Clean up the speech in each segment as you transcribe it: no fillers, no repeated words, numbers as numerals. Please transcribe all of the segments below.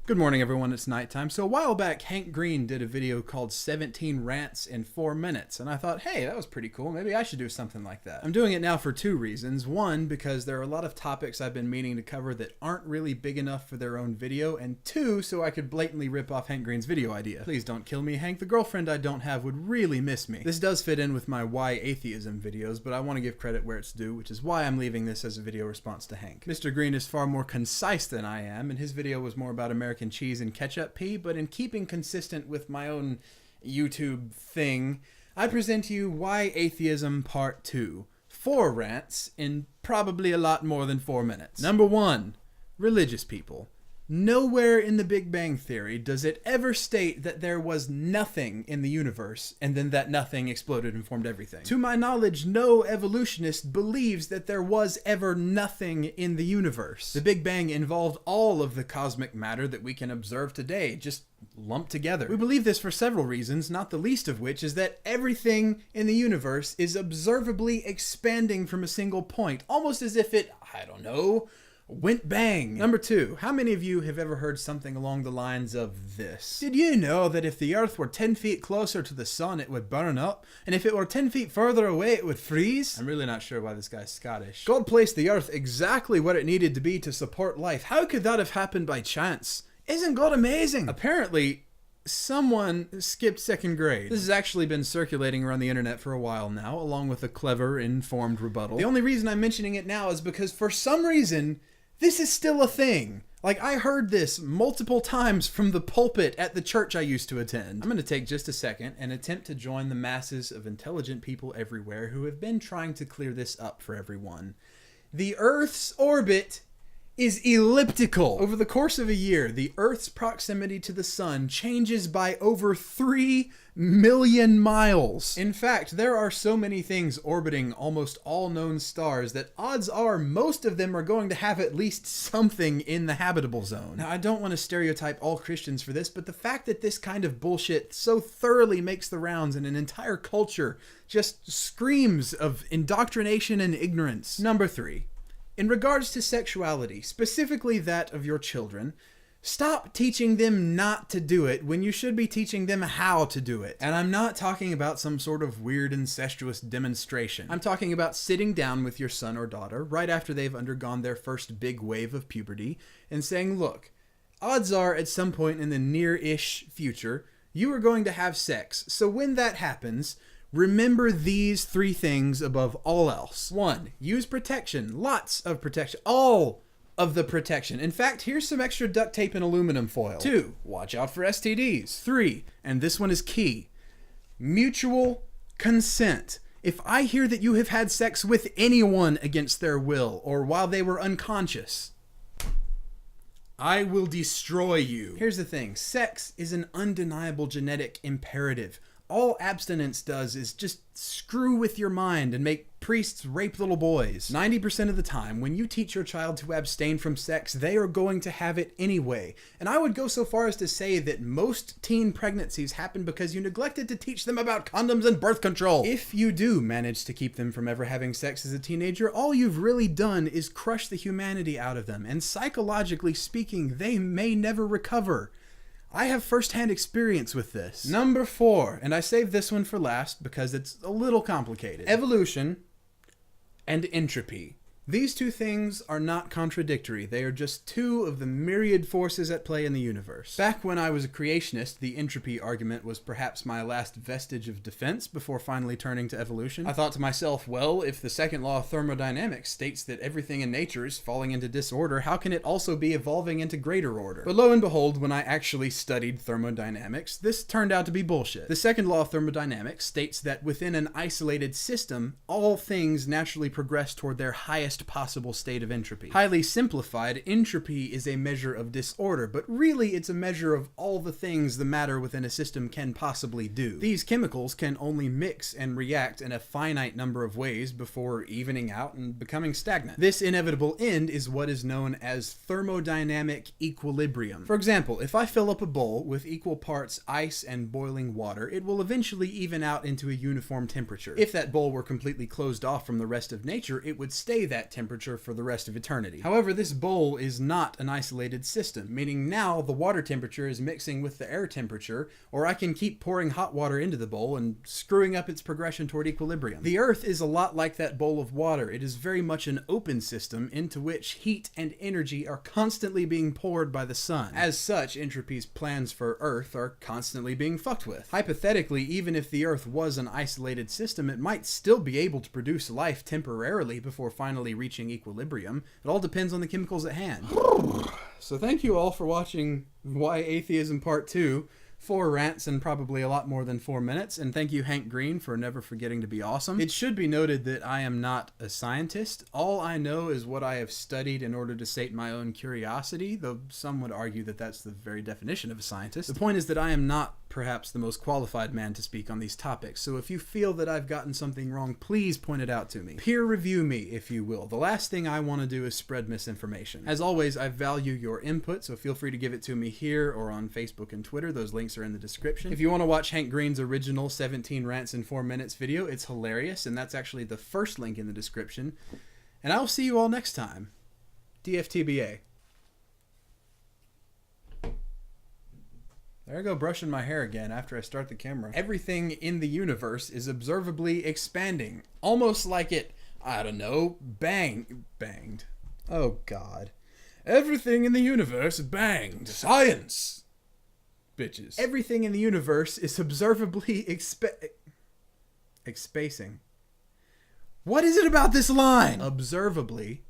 Good morning, everyone. It's nighttime. So a while back, Hank Green did a video called 17 Rants in 4 minutes, and I thought, hey, that was pretty cool. Maybe I should do something like that. I'm doing it now for two reasons. One, because there are a lot of topics I've been meaning to cover that aren't really big enough for their own video, and two, so I could blatantly rip off Hank Green's video idea. Please don't kill me, Hank. The girlfriend I don't have would really miss me. This does fit in with my Why Atheism videos, but I want to give credit where it's due, which is why I'm leaving this as a video response to Hank. Mr. Green is far more concise than I am, and his video was more about American cheese and ketchup pea, but in keeping consistent with my own YouTube thing, I present to you Why Atheism Part 2. 4 rants in probably a lot more than 4 minutes. Number 1. Religious people. Nowhere in the Big Bang Theory does it ever state that there was nothing in the universe and then that nothing exploded and formed everything. To my knowledge, no evolutionist believes that there was ever nothing in the universe. The Big Bang involved all of the cosmic matter that we can observe today, just lumped together. We believe this for several reasons, not the least of which is that everything in the universe is observably expanding from a single point, almost as if it, I don't know, went bang. Number 2, how many of you have ever heard something along the lines of this? Did you know that if the Earth were 10 feet closer to the sun, it would burn up? And if it were 10 feet further away, it would freeze? I'm really not sure why this guy's Scottish. God placed the Earth exactly where it needed to be to support life. How could that have happened by chance? Isn't God amazing? Apparently, someone skipped 2nd grade. This has actually been circulating around the internet for a while now, along with a clever, informed rebuttal. The only reason I'm mentioning it now is because for some reason, this is still a thing. Like, I heard this multiple times from the pulpit at the church I used to attend. I'm going to take just a second and attempt to join the masses of intelligent people everywhere who have been trying to clear this up for everyone. The Earth's orbit is elliptical. Over the course of a year, the Earth's proximity to the sun changes by over 3 million miles. In fact, there are so many things orbiting almost all known stars that odds are most of them are going to have at least something in the habitable zone. Now, I don't want to stereotype all Christians for this, but the fact that this kind of bullshit so thoroughly makes the rounds in an entire culture just screams of indoctrination and ignorance. Number 3. In regards to sexuality, specifically that of your children, stop teaching them not to do it when you should be teaching them how to do it. And I'm not talking about some sort of weird incestuous demonstration. I'm talking about sitting down with your son or daughter right after they've undergone their first big wave of puberty and saying, look, odds are at some point in the near-ish future, you are going to have sex. So when that happens, remember these 3 things above all else. 1, use protection. Lots of protection. All of the protection. In fact, here's some extra duct tape and aluminum foil. 2, watch out for STDs. 3, and this one is key, mutual consent. If I hear that you have had sex with anyone against their will or while they were unconscious, I will destroy you. Here's the thing. Sex is an undeniable genetic imperative. All abstinence does is just screw with your mind and make priests rape little boys. 90% of the time, when you teach your child to abstain from sex, they are going to have it anyway. And I would go so far as to say that most teen pregnancies happen because you neglected to teach them about condoms and birth control. If you do manage to keep them from ever having sex as a teenager, all you've really done is crush the humanity out of them. And psychologically speaking, they may never recover. I have first-hand experience with this. Number 4, and I saved this one for last because it's a little complicated. Evolution and entropy. These 2 things are not contradictory. They are just 2 of the myriad forces at play in the universe. Back when I was a creationist, the entropy argument was perhaps my last vestige of defense before finally turning to evolution. I thought to myself, well, if the second law of thermodynamics states that everything in nature is falling into disorder, how can it also be evolving into greater order? But lo and behold, when I actually studied thermodynamics, this turned out to be bullshit. The second law of thermodynamics states that within an isolated system, all things naturally progress toward their highest possible state of entropy. Highly simplified, entropy is a measure of disorder, but really it's a measure of all the things the matter within a system can possibly do. These chemicals can only mix and react in a finite number of ways before evening out and becoming stagnant. This inevitable end is what is known as thermodynamic equilibrium. For example, if I fill up a bowl with equal parts ice and boiling water, it will eventually even out into a uniform temperature. If that bowl were completely closed off from the rest of nature, it would stay that that temperature for the rest of eternity. However, this bowl is not an isolated system, meaning now the water temperature is mixing with the air temperature, or I can keep pouring hot water into the bowl and screwing up its progression toward equilibrium. The Earth is a lot like that bowl of water. It is very much an open system into which heat and energy are constantly being poured by the sun. As such, entropy's plans for Earth are constantly being fucked with. Hypothetically, even if the Earth was an isolated system, it might still be able to produce life temporarily before finally reaching equilibrium. It all depends on the chemicals at hand. So thank you all for watching Why Atheism Part 2. 4 rants and probably a lot more than 4 minutes, and thank you Hank Green for never forgetting to be awesome. It should be noted that I am not a scientist. All I know is what I have studied in order to sate my own curiosity, though some would argue that that's the very definition of a scientist. The point is that I am not perhaps the most qualified man to speak on these topics, so if you feel that I've gotten something wrong, please point it out to me. Peer review me, if you will. The last thing I want to do is spread misinformation. As always, I value your input, so feel free to give it to me here or on Facebook and Twitter. Those links are in the description. If you want to watch Hank Green's original 17 Rants in 4 Minutes video, it's hilarious, and that's actually the first link in the description. And I'll see you all next time. DFTBA. There I go brushing my hair again after I start the camera. Everything in the universe is observably expanding. Almost like it, I don't know, banged. Oh God. Everything in the universe banged. Science! Bitches. Everything in the universe is observably expacing. What is it about this line? Observably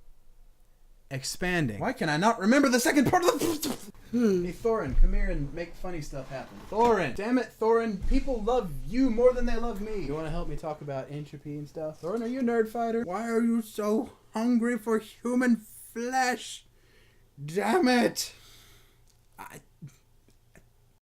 expanding. Why can I not remember the second part of the... Hey, Thorin, come here and make funny stuff happen. Thorin! Damn it, Thorin. People love you more than they love me. You want to help me talk about entropy and stuff? Thorin, are you a nerd fighter? Why are you so hungry for human flesh? Damn it!